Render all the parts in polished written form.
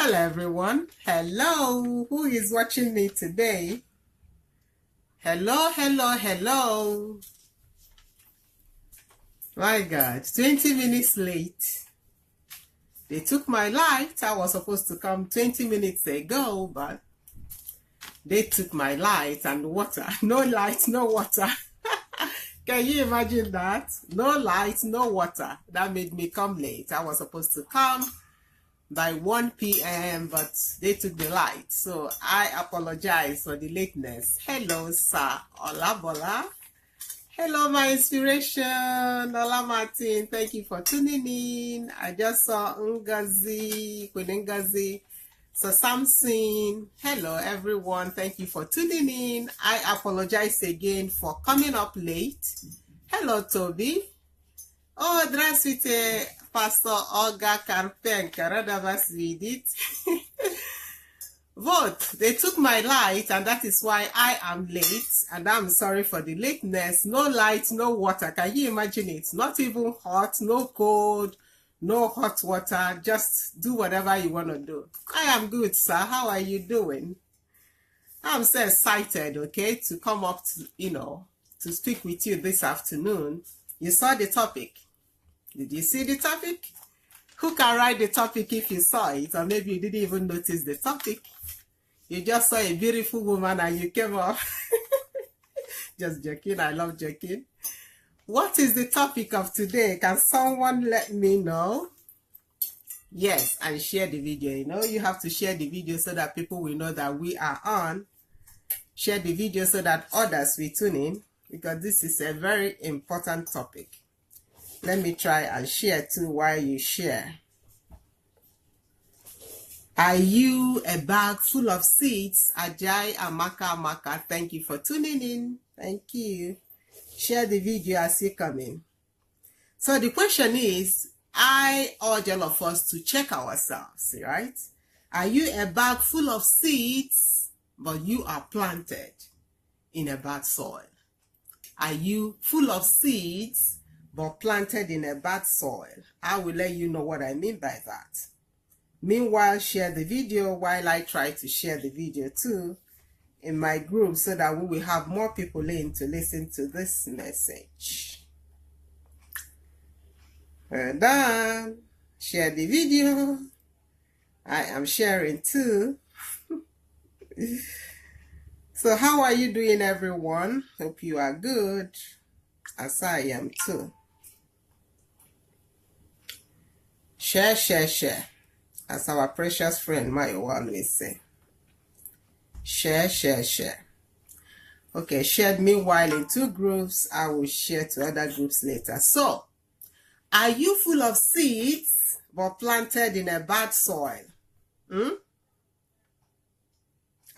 Hello everyone. Hello. Who is watching me today? Hello, hello, hello. My God, 20 minutes late. They took my light. I was supposed to come 20 minutes ago, but they took my light and water. No light, no water. Can you imagine that? No light, no water. That made me come late. I was supposed to come by 1 p.m., but they took the light. So I apologize for the lateness. Hello, sir. Olabola. Hello, my inspiration. Ola Martin. Thank you for tuning in. I just saw Ngazi, Queen Ngazi. So Samson. Hello, everyone. Thank you for tuning in. I apologize again for coming up late. Hello, Toby. Oh, здравствуйте, Pastor Olga Karpenka. Rada вас видеть. Vote. They took my light, and that is why I am late. And I'm sorry for the lateness. No light, no water. Can you imagine it? Not even hot, no cold, no hot water. Just do whatever you want to do. I am good, sir. How are you doing? I'm so excited, okay, to come up to, to speak with you this afternoon. You saw the topic. Did you see the topic? Who can write the topic if you saw it? Or maybe you didn't even notice the topic. You just saw a beautiful woman and you came up. Just joking. I love joking. What is the topic of today? Can someone let me know? Yes, and share the video. You have to share the video so that people will know that we are on. Share the video so that others will tune in, because this is a very important topic. Let me try and share too while you share. Are you a bag full of seeds? Ajay Amaka, thank you for tuning in. Thank you. Share the video as you come in. So the question is, I urge all of us to check ourselves, right? Are you a bag full of seeds, but you are planted in a bad soil? Are you full of seeds, but planted in a bad soil? I will let you know what I mean by that. Meanwhile, share the video while I try to share the video too in my group so that we will have more people in to listen to this message. Well done. Share the video. I am sharing too. So how are you doing, everyone? Hope you are good, as I am too. Share, share, share. As our precious friend Mayo always say. Share, share, share. Okay, shared meanwhile in 2 groups. I will share to other groups later. So, are you full of seeds but planted in a bad soil?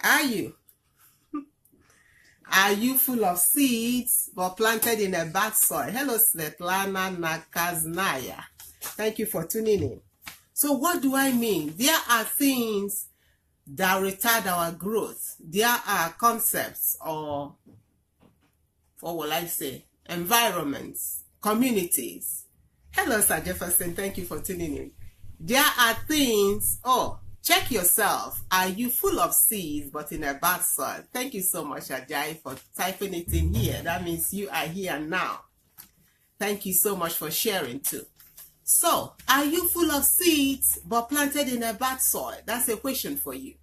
Are you? Are you full of seeds but planted in a bad soil? Hello, Svetlana Nakaznaya. Thank you for tuning in. So what do I mean? There are things that retard our growth. There are concepts, or what will I say, environments, communities. Hello, Sir Jefferson. Thank you for tuning in. There are things, check yourself. Are you full of seeds but in a bad soil? Thank you so much, Ajay, for typing it in here. That means you are here now. Thank you so much for sharing too. So, are you full of seeds but planted in a bad soil? That's a question for you.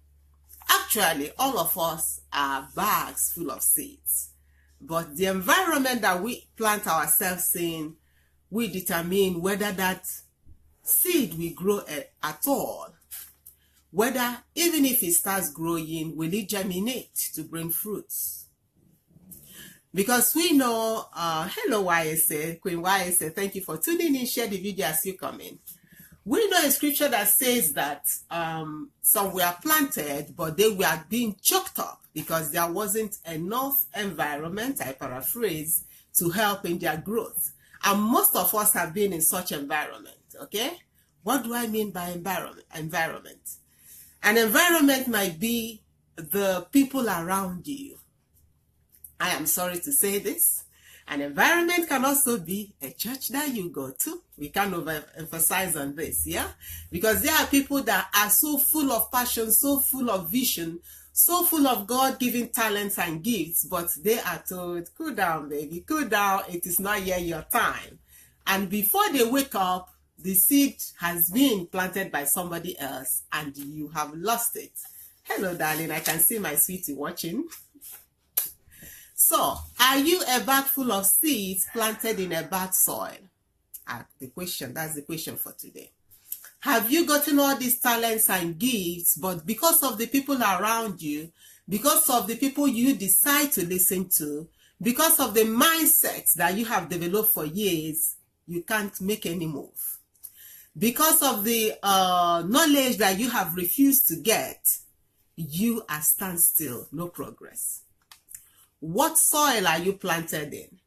Actually, all of us are bags full of seeds. But the environment that we plant ourselves in, we determine whether that seed will grow at all. Whether, even if it starts growing, will it germinate to bring fruits? Because we know, hello YSA, Queen YSA, thank you for tuning in. Share the video as you come in. We know a scripture that says that some were planted, but they were being choked up because there wasn't enough environment, I paraphrase, to help in their growth. And most of us have been in such environment, okay? What do I mean by environment? An environment might be the people around you. I am sorry to say this. An environment can also be a church that you go to. We can't overemphasize on this, yeah? Because there are people that are so full of passion, so full of vision, so full of God-given talents and gifts, but they are told, cool down, baby, cool down, it is not yet your time. And before they wake up, the seed has been planted by somebody else and you have lost it. Hello, darling, I can see my sweetie watching. So, are you a bag full of seeds planted in a bad soil? That's the question for today. Have you gotten all these talents and gifts, but because of the people around you, because of the people you decide to listen to, because of the mindset that you have developed for years, you can't make any move? Because of the knowledge that you have refused to get, you are standstill, no progress. What soil are you planted in?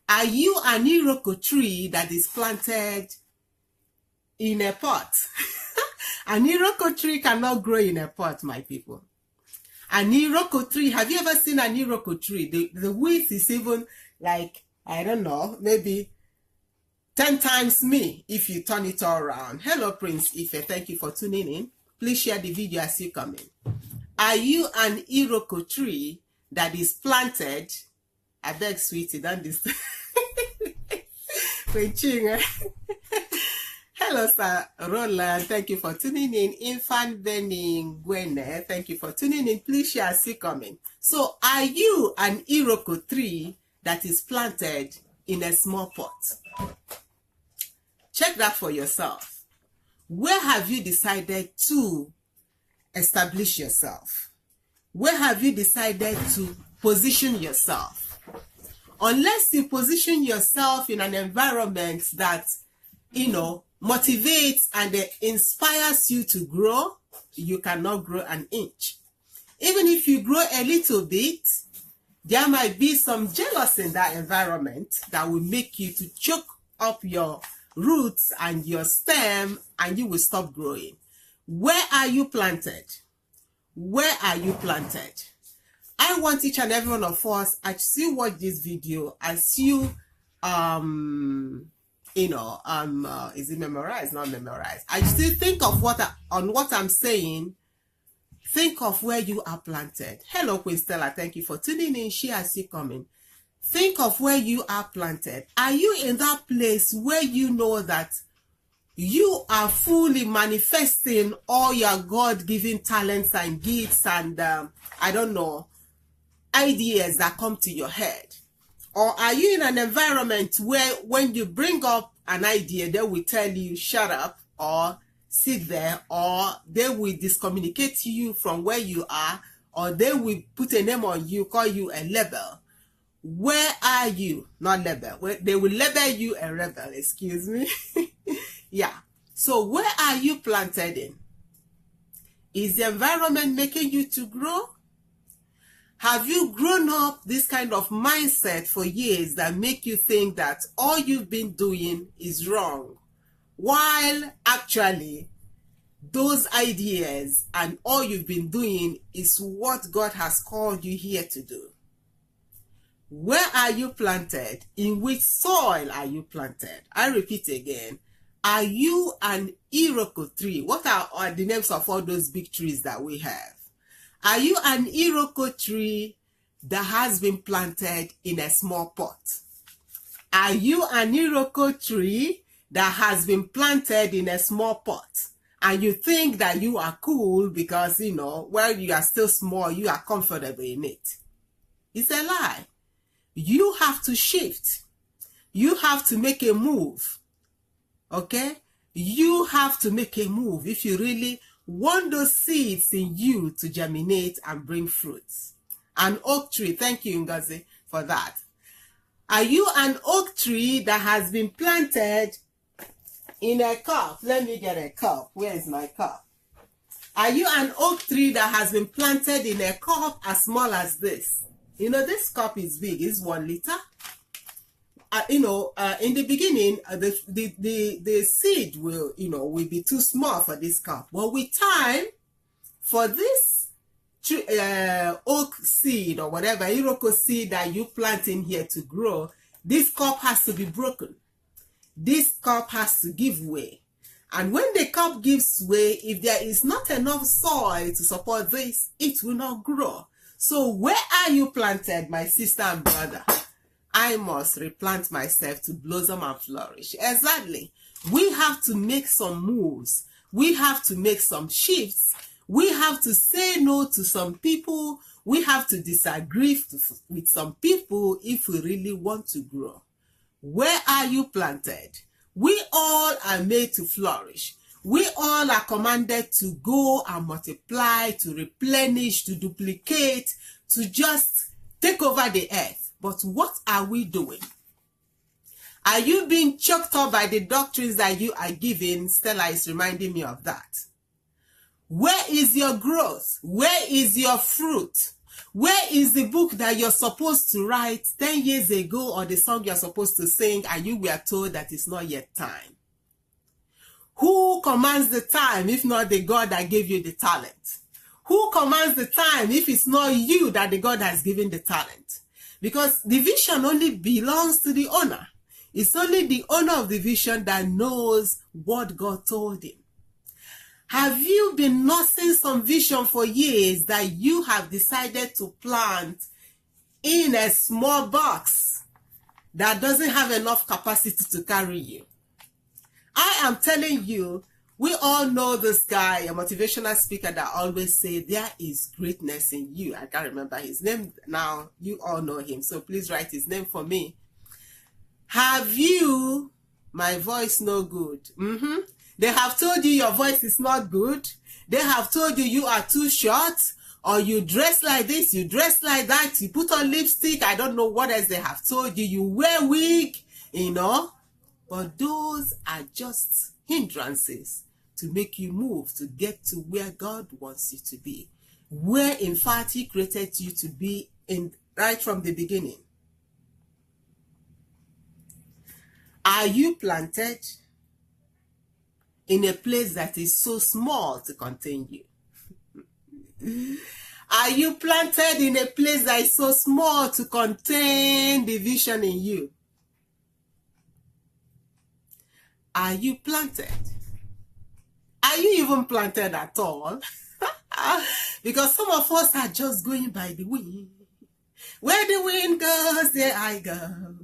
Are you an iroko tree that is planted in a pot? An iroko tree cannot grow in a pot, my people. An iroko tree, have you ever seen an iroko tree? The width is even like, I don't know, maybe 10 times me if you turn it all around. Hello, Prince Ife. Thank you for tuning in. Please share the video as you come in. Are you an iroko tree that is planted? I beg, sweetie, don't disturb. Hello, Sir Roland. Thank you for tuning in. Infant Benning Gwene, thank you for tuning in. Please share as you come in. So, are you an iroko tree that is planted in a small pot? Check that for yourself. Where have you decided to establish yourself? Where have you decided to position yourself? Unless you position yourself in an environment that, motivates and inspires you to grow, you cannot grow an inch. Even if you grow a little bit, there might be some jealousy in that environment that will make you to choke up your roots and your stem, and you will stop growing. Where are you planted? Where are you planted? I want each and every one of us, as you watch this video, as you, is it memorized? Not memorized. I still think of what I'm saying. Think of where you are planted. Hello, Queen Stella. Thank you for tuning in. She as you coming. Think of where you are planted. Are you in that place where you know that you are fully manifesting all your God-given talents and gifts and, ideas that come to your head? Or are you in an environment where when you bring up an idea, they will tell you, shut up, or sit there, or they will discommunicate you from where you are, or they will put a name on you, call you a label? Where are you? Not label. They will label you a rebel, excuse me. Yeah. So where are you planted in? Is the environment making you to grow? Have you grown up this kind of mindset for years that make you think that all you've been doing is wrong, while actually those ideas and all you've been doing is what God has called you here to do? Where are you planted? In which soil are you planted? I repeat again. Are you an iroko tree? What are the names of all those big trees that we have? Are you an iroko tree that has been planted in a small pot? Are you an iroko tree that has been planted in a small pot? And you think that you are cool because, while you are still small, you are comfortable in it. It's a lie. You have to shift. You have to make a move. Okay? You have to make a move if you really want those seeds in you to germinate and bring fruits. An oak tree. Thank you, Ngozi, for that. Are you an oak tree that has been planted in a cup? Let me get a cup. Where is my cup? Are you an oak tree that has been planted in a cup as small as this? This cup is big. It's 1 liter. In the beginning, the seed will be too small for this cup. But with time, for this oak seed or whatever, iroko seed that you plant in here to grow, This cup has to be broken. This cup has to give way. And when the cup gives way, if there is not enough soil to support this, it will not grow. So where are you planted, my sister and brother? I must replant myself to blossom and flourish. Exactly. We have to make some moves. We have to make some shifts. We have to say no to some people. We have to disagree with some people if we really want to grow. Where are you planted? We all are made to flourish. We all are commanded to go and multiply, to replenish, to duplicate, to just take over the earth. But what are we doing? Are you being choked up by the doctrines that you are giving? Stella is reminding me of that. Where is your growth? Where is your fruit? Where is the book that you're supposed to write 10 years ago, or the song you're supposed to sing and you were told that it's not yet time? Who commands the time if not the God that gave you the talent? Who commands the time if it's not you that the God has given the talent? Because the vision only belongs to the owner. It's only the owner of the vision that knows what God told him. Have you been nursing some vision for years that you have decided to plant in a small box that doesn't have enough capacity to carry you? I am telling you, we all know this guy, a motivational speaker that always say there is greatness in you. I can't remember his name now. You all know him, so please write his name for me. Have you, my voice no good? They have told you your voice is not good. They have told you you are too short, or you dress like this, you dress like that, you put on lipstick. I don't know what else they have told you. You wear wig, you know. But those are just hindrances to make you move, to get to where God wants you to be. Where, in fact, He created you to be right from the beginning. Are you planted in a place that is so small to contain you? Are you planted in a place that is so small to contain the vision in you? Are you planted? Are you even planted at all? Because some of us are just going by the wind. Where the wind goes, there I go.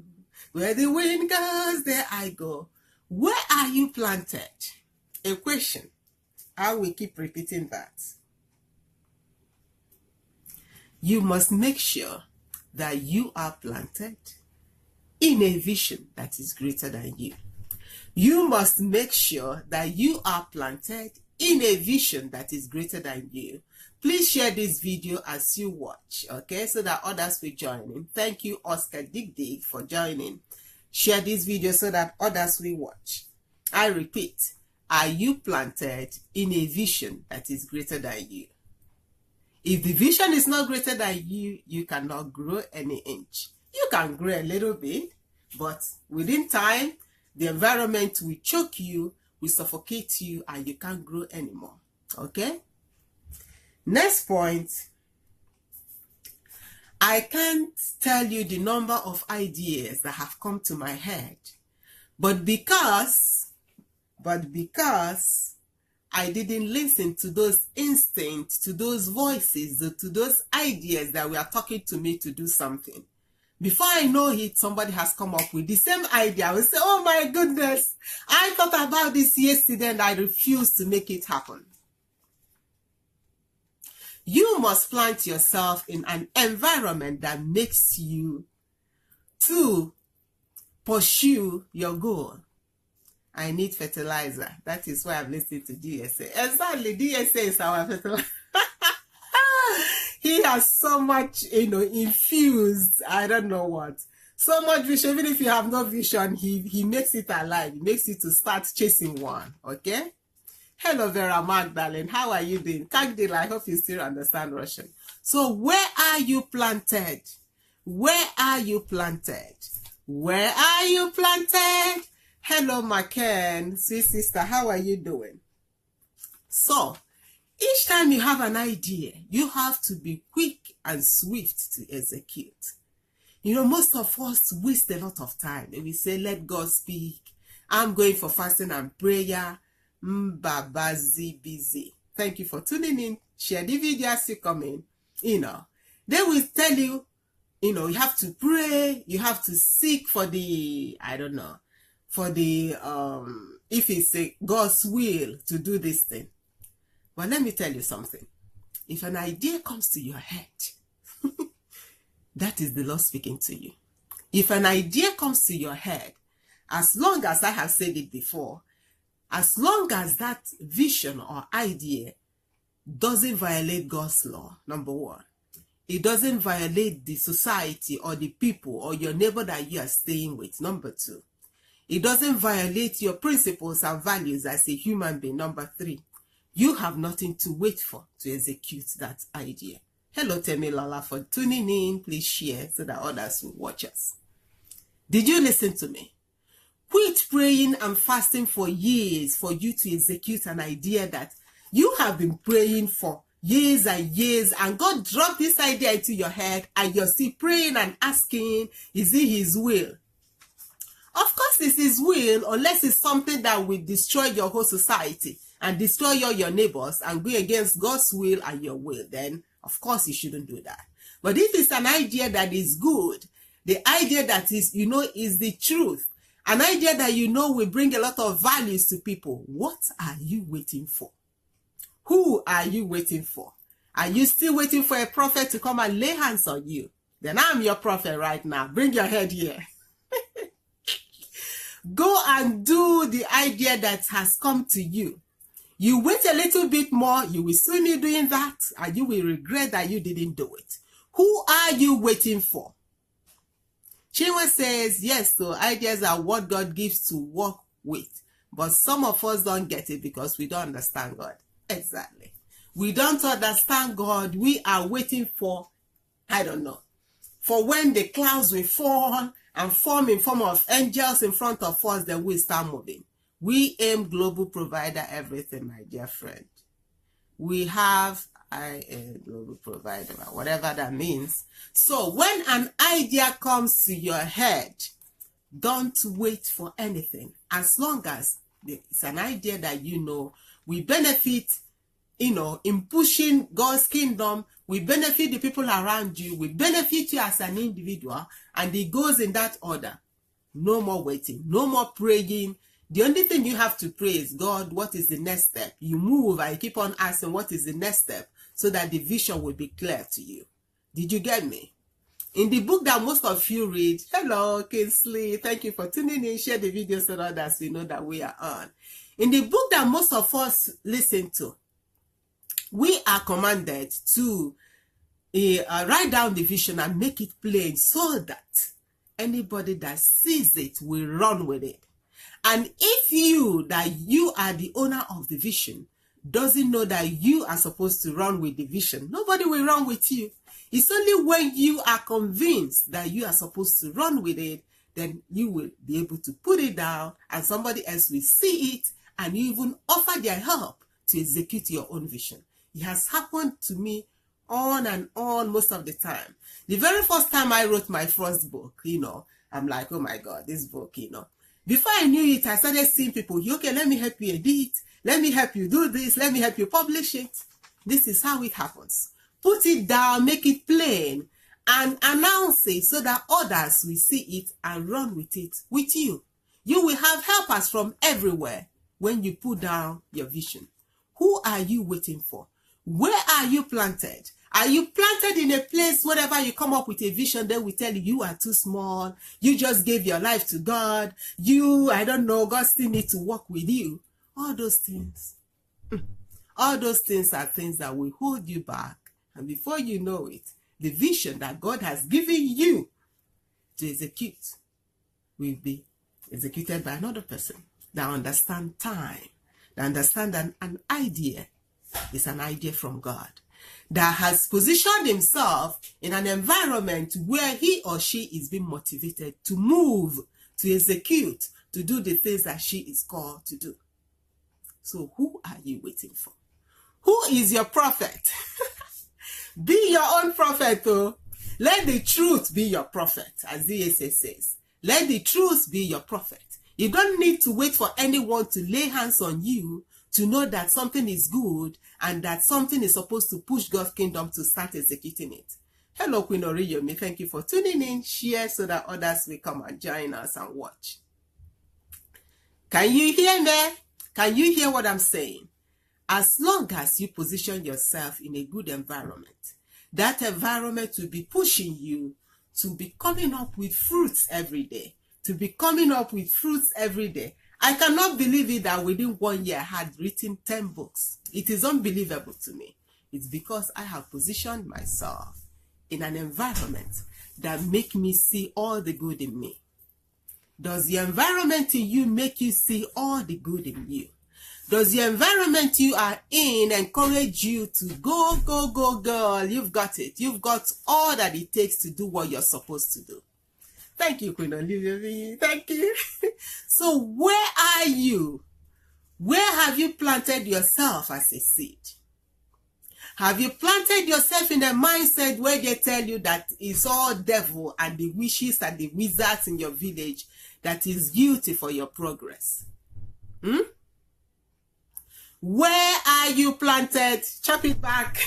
Where the wind goes, there I go. Where are you planted? A question. I will keep repeating that. You must make sure that you are planted in a vision that is greater than you. You must make sure that you are planted in a vision that is greater than you. Please share this video as you watch, okay, so that others will join in. Thank you, Oscar Dig for joining. Share this video so that others will watch. I repeat, are you planted in a vision that is greater than you? If the vision is not greater than you, you cannot grow any inch. You can grow a little bit, but within time, the environment will choke you, will suffocate you, and you can't grow anymore. Okay? Next point. I can't tell you the number of ideas that have come to my head, but because I didn't listen to those instincts, to those voices, to those ideas that were talking to me to do something. Before I know it, somebody has come up with the same idea. I will say, oh my goodness, I thought about this yesterday and I refused to make it happen. You must plant yourself in an environment that makes you to pursue your goal. I need fertilizer. That is why I'm listening to DSA. Exactly, DSA is our fertilizer. He has so much, infused, I don't know what. So much vision. Even if you have no vision, he makes it alive. He makes you to start chasing one, okay? Hello, Vera Magdalene. How are you doing? Kagdil, I hope you still understand Russian. So where are you planted? Where are you planted? Where are you planted? Hello, McKen. Sweet sister, how are you doing? So, each time you have an idea, you have to be quick and swift to execute. You know, most of us waste a lot of time. We say, let God speak. I'm going for fasting and prayer. Busy. Thank you for tuning in. Share the video as you come in. You know, they will tell you, you know, you have to pray. You have to seek for the, I don't know, for the, if it's God's will to do this thing. Well, let me tell you something. If an idea comes to your head, that is the Lord speaking to you. If an idea comes to your head, as long as I have said it before, as long as that vision or idea doesn't violate God's law, number one, it doesn't violate the society or the people or your neighbor that you are staying with, number two, it doesn't violate your principles and values as a human being, number three, you have nothing to wait for to execute that idea. Hello, Temilola, for tuning in. Please share so that others will watch us. Did you listen to me? Quit praying and fasting for years for you to execute an idea that you have been praying for years and years, and God dropped this idea into your head, and you're still praying and asking, is it His will? Of course, it's His will, unless it's something that will destroy your whole society and destroy all your neighbors and go against God's will and your will. Then, of course, you shouldn't do that. But if it's an idea that is good, the idea that is, you know, is the truth, an idea that you know will bring a lot of values to people, what are you waiting for? Who are you waiting for? Are you still waiting for a prophet to come and lay hands on you? Then I'm your prophet right now. Bring your head here. Go and do the idea that has come to you. You wait a little bit more, you will soon be doing that, and you will regret that you didn't do it. Who are you waiting for? Chinwe says, yes, so ideas are what God gives to work with. But some of us don't get it because we don't understand God. Exactly. We don't understand God. We are waiting for, I don't know, for when the clouds will fall and form in form of angels in front of us, then we start moving. We aim global provider everything, my dear friend. We have a global provider, whatever that means. So when an idea comes to your head, don't wait for anything. As long as it's an idea that you know we benefit, you know, in pushing God's kingdom, we benefit the people around you, we benefit you as an individual, and it goes in that order. No more waiting, no more praying. The only thing you have to pray is, God, what is the next step? You move and you keep on asking, what is the next step? So that the vision will be clear to you. Did you get me? In the book that most of you read, hello, Kingsley, thank you for tuning in. Share the video so that others will know that we are on. In the book that most of us listen to, we are commanded to write down the vision and make it plain so that anybody that sees it will run with it. And if you are the owner of the vision, doesn't know that you are supposed to run with the vision, nobody will run with you. It's only when you are convinced that you are supposed to run with it, then you will be able to put it down and somebody else will see it and you even offer their help to execute your own vision. It has happened to me on and on most of the time. The very first time I wrote my first book, you know, I'm like, oh my God, this book, you know. Before I knew it, I started seeing people, okay, let me help you edit, let me help you do this, let me help you publish it. This is how it happens. Put it down, make it plain, and announce it so that others will see it and run with it with you. You will have helpers from everywhere when you put down your vision. Who are you waiting for? Where are you planted? Are you planted in a place wherever you come up with a vision, they will tell you you are too small, you just gave your life to God, I don't know, God still needs to work with you. All those things. All those things are things that will hold you back. And before you know it, the vision that God has given you to execute will be executed by another person that understands time, that understands that an idea is an idea from God, that has positioned himself in an environment where he or she is being motivated to move, to execute, to do the things that she is called to do. So who are you waiting for? Who is your prophet? Be your own prophet, though. Let the truth be your prophet, as DSA says. Let the truth be your prophet. You don't need to wait for anyone to lay hands on you to know that something is good and that something is supposed to push God's kingdom to start executing it. Hello, Queen Oriyomi. Thank you for tuning in. Share so that others will come and join us and watch. Can you hear me? Can you hear what I'm saying? As long as you position yourself in a good environment, that environment will be pushing you to be coming up with fruits every day. To be coming up with fruits every day. I cannot believe it that within 1 year I had written 10 books. It is unbelievable to me. It's because I have positioned myself in an environment that make me see all the good in me. Does the environment in you make you see all the good in you? Does the environment you are in encourage you to go, go, go, girl? You've got it. You've got all that it takes to do what you're supposed to do. Thank you, Queen Olivia. Thank you. So where are you? Where have you planted yourself as a seed? Have you planted yourself in a mindset where they tell you that it's all devil and the witches and the wizards in your village that is guilty for your progress? Where are you planted? Chop it back.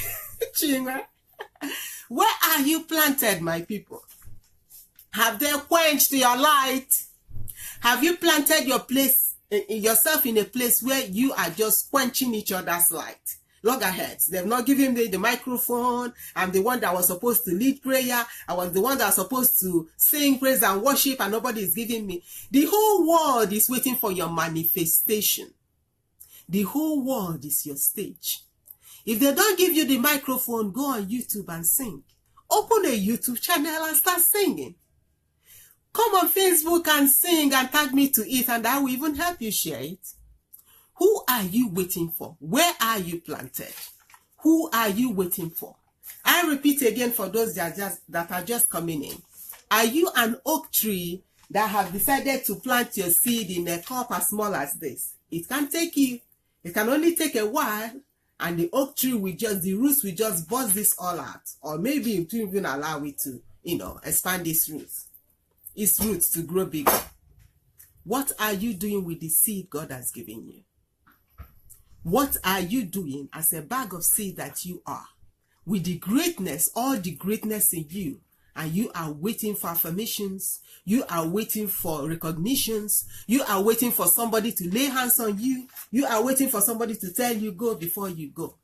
Where are you planted, my people? Have they quenched your light? Have you planted yourself in a place where you are just quenching each other's light? Loggerheads. They've not given me the microphone. I'm the one that was supposed to lead prayer. I was the one that was supposed to sing praise and worship, and nobody is giving me. The whole world is waiting for your manifestation. The whole world is your stage. If they don't give you the microphone, go on YouTube and sing. Open a YouTube channel and start singing. Come on Facebook and sing and tag me to it, and I will even help you share it. Who are you waiting for? Where are you planted? Who are you waiting for? I repeat again for those that are just coming in. Are you an oak tree that have decided to plant your seed in a cup as small as this? It can take you. It can only take a while, and the oak tree the roots will just bust this all out. Or maybe it will even allow it to, expand its roots to grow bigger. What are you doing with the seed God has given you? What are you doing as a bag of seed that you are with the greatness, all the greatness in you, and you are waiting for affirmations, you are waiting for recognitions, you are waiting for somebody to lay hands on you, you are waiting for somebody to tell you go before you go?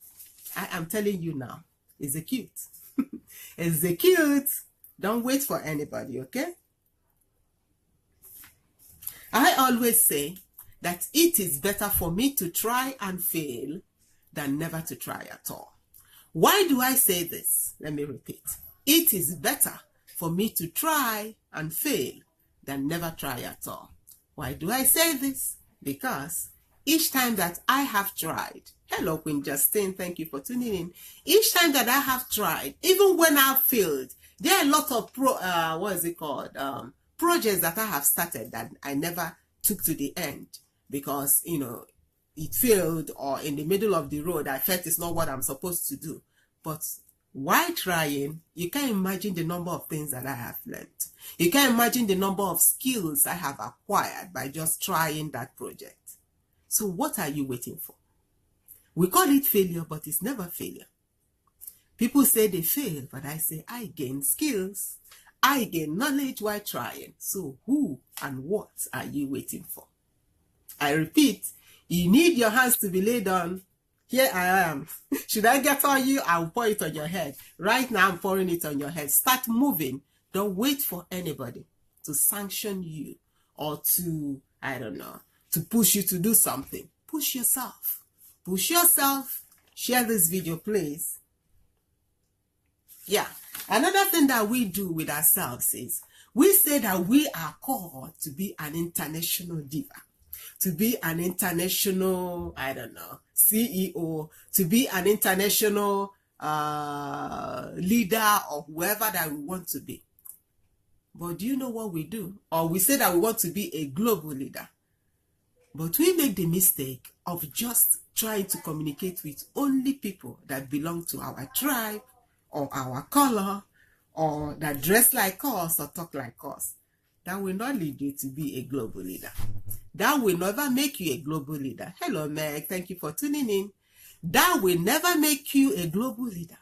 I am telling you now, execute. Execute. Don't wait for anybody, okay? I always say that it is better for me to try and fail than never to try at all. Why do I say this? Let me repeat. It is better for me to try and fail than never try at all. Why do I say this? Because each time that I have tried, hello Queen Justine, thank you for tuning in. Each time that I have tried, even when I've failed, there are a lot of projects that I have started that I never took to the end because, it failed, or in the middle of the road, I felt it's not what I'm supposed to do. But while trying, you can't imagine the number of things that I have learned. You can't imagine the number of skills I have acquired by just trying that project. So what are you waiting for? We call it failure, but it's never failure. People say they fail, but I say I gain skills. I gain knowledge while trying. So who and what are you waiting for? I repeat, you need your hands to be laid on. Here I am. Should I get on you? I'll pour it on your head. Right now, I'm pouring it on your head. Start moving. Don't wait for anybody to sanction you or to, to push you to do something. Push yourself. Push yourself. Share this video, please. Yeah. Another thing that we do with ourselves is we say that we are called to be an international diva, to be an international, CEO, to be an international leader or whoever that we want to be. But do you know what we do? Or we say that we want to be a global leader. But we make the mistake of just trying to communicate with only people that belong to our tribe, or our color, or that dress like us or talk like us, that will not lead you to be a global leader. That will never make you a global leader. Hello, Meg. Thank you for tuning in. That will never make you a global leader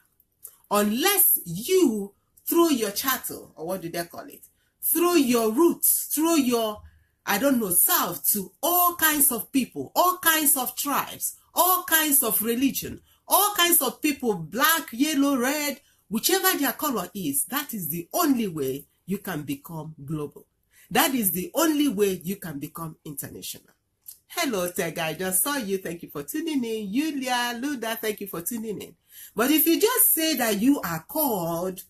unless you, through your chattel, or what do they call it, through your roots, through your, I don't know, self to all kinds of people, all kinds of tribes, all kinds of religion, all kinds of people, black, yellow, red, whichever their color is, that is the only way you can become global. That is the only way you can become international. Hello, Tega, I just saw you. Thank you for tuning in. Yulia, Luda, thank you for tuning in. But if you just say that you are called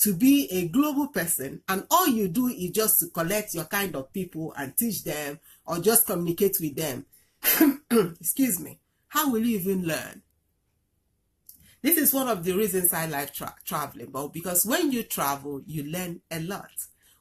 to be a global person and all you do is just to collect your kind of people and teach them or just communicate with them, excuse me, how will you even learn? This is one of the reasons I like traveling, but because when you travel, you learn a lot.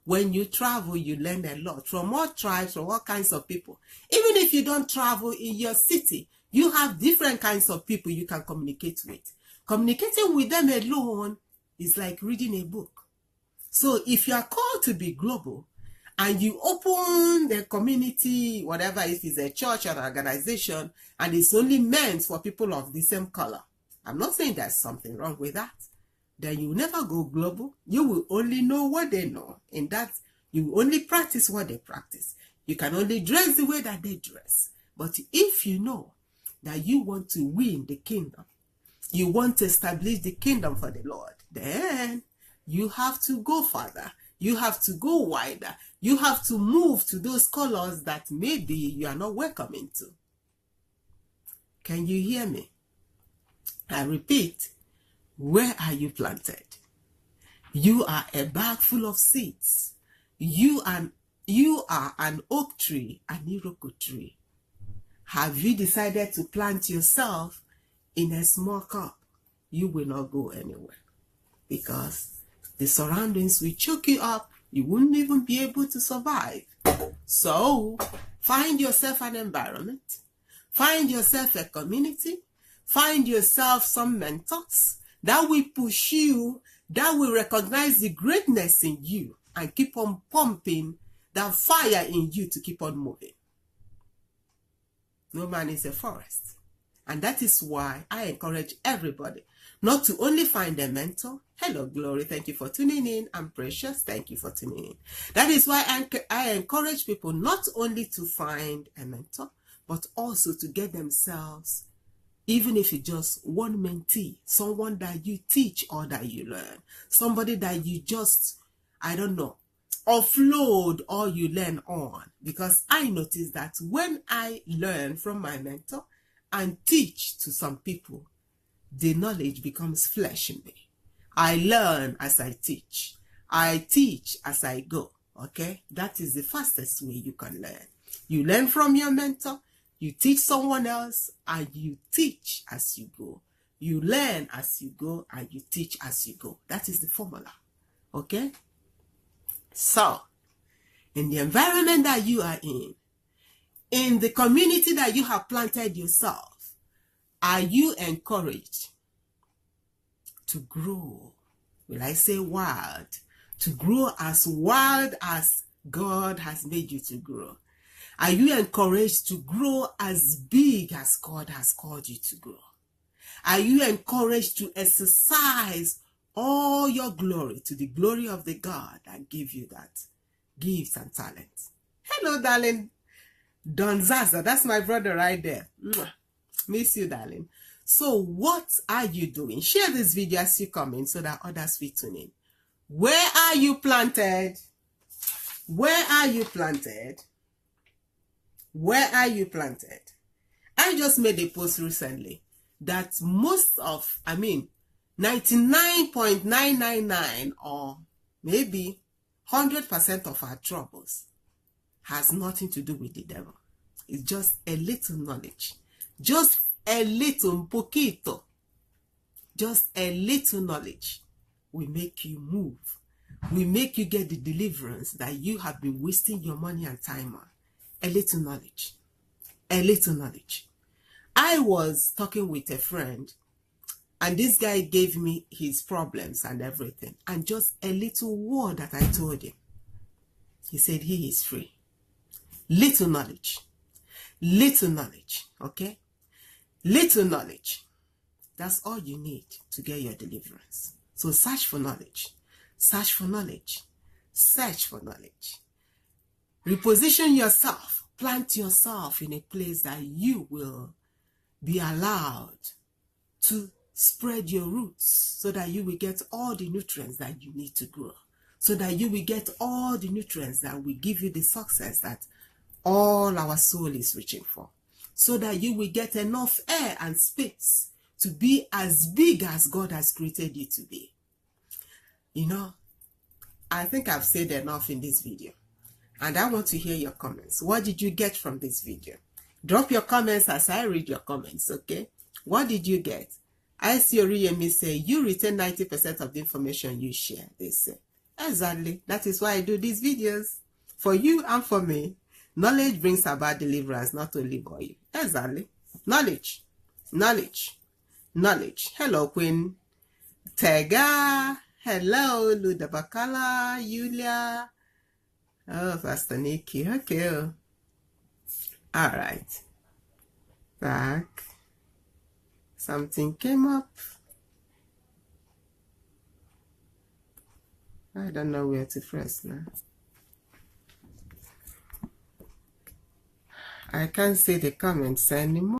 When you travel, you learn a lot from all tribes, from all kinds of people. Even if you don't travel in your city, you have different kinds of people you can communicate with. Communicating with them alone is like reading a book. So if you are called to be global and you open the community, whatever, if it's a church or an organization, and it's only meant for people of the same color, I'm not saying there's something wrong with that. Then you will never go global. You will only know what they know. In that, you will only practice what they practice. You can only dress the way that they dress. But if you know that you want to win the kingdom, you want to establish the kingdom for the Lord, then you have to go further. You have to go wider. You have to move to those colors that maybe you are not welcome into. Can you hear me? I repeat, where are you planted? You are a bag full of seeds. You are an oak tree, an iroko tree. Have you decided to plant yourself in a small cup? You will not go anywhere because the surroundings will choke you up. You wouldn't even be able to survive. So find yourself an environment. Find yourself a community. Find yourself some mentors that will push you, that will recognize the greatness in you and keep on pumping that fire in you to keep on moving. No man is a forest. And that is why I encourage everybody not to only find a mentor. Hello, Glory. Thank you for tuning in. I'm Precious. Thank you for tuning in. That is why I encourage people not only to find a mentor, but also to get themselves, even if it's just one mentee, someone that you teach or that you learn, somebody that you just, I don't know, offload all you learn on. Because I noticed that when I learn from my mentor and teach to some people, the knowledge becomes flesh in me. I learn as I teach. I teach as I go. Okay? That is the fastest way you can learn. You learn from your mentor. You teach someone else and you teach as you go. You learn as you go and you teach as you go. That is the formula. Okay? So, in the environment that you are in the community that you have planted yourself, are you encouraged to grow? Will I say wild? To grow as wild as God has made you to grow. Are you encouraged to grow as big as God has called you to grow? Are you encouraged to exercise all your glory to the glory of the God that gave you that gifts and talents? Hello, darling. Don Zaza, that's my brother right there. Miss you, darling. So what are you doing? Share this video as you come in so that others will tune in. Where are you planted? Where are you planted? Where are you planted? I just made a post recently that 99.999 or maybe 100% of our troubles has nothing to do with the devil. It's just a little knowledge. Just a little poquito. Just a little knowledge will make you move. Will make you get the deliverance that you have been wasting your money and time on. A little knowledge. A little knowledge. I was talking with a friend And this guy gave me his problems and everything. And just a little word that I told him. He said he is free. Little knowledge. Little knowledge. Okay? Little knowledge. That's all you need to get your deliverance. So search for knowledge. Search for knowledge. Search for knowledge. Reposition yourself. Plant yourself in a place that you will be allowed to spread your roots so that you will get all the nutrients that you need to grow. So that you will get all the nutrients that will give you the success that all our soul is reaching for. So that you will get enough air and space to be as big as God has created you to be. You know, I think I've said enough in this video. And I want to hear your comments. What did you get from this video? Drop your comments as I read your comments, okay? What did you get? I see Oriyemi say, you retain 90% of the information you share, they say. Exactly. That is why I do these videos. For you and for me. Knowledge brings about deliverance, not only for you. Exactly. Knowledge. Knowledge. Knowledge. Hello, Queen Tega. Hello, Ludabakala, Yulia. Oh, Pastor Nikki. Okay. All right. Back. Something came up. I don't know where to press now. I can't see the comments anymore.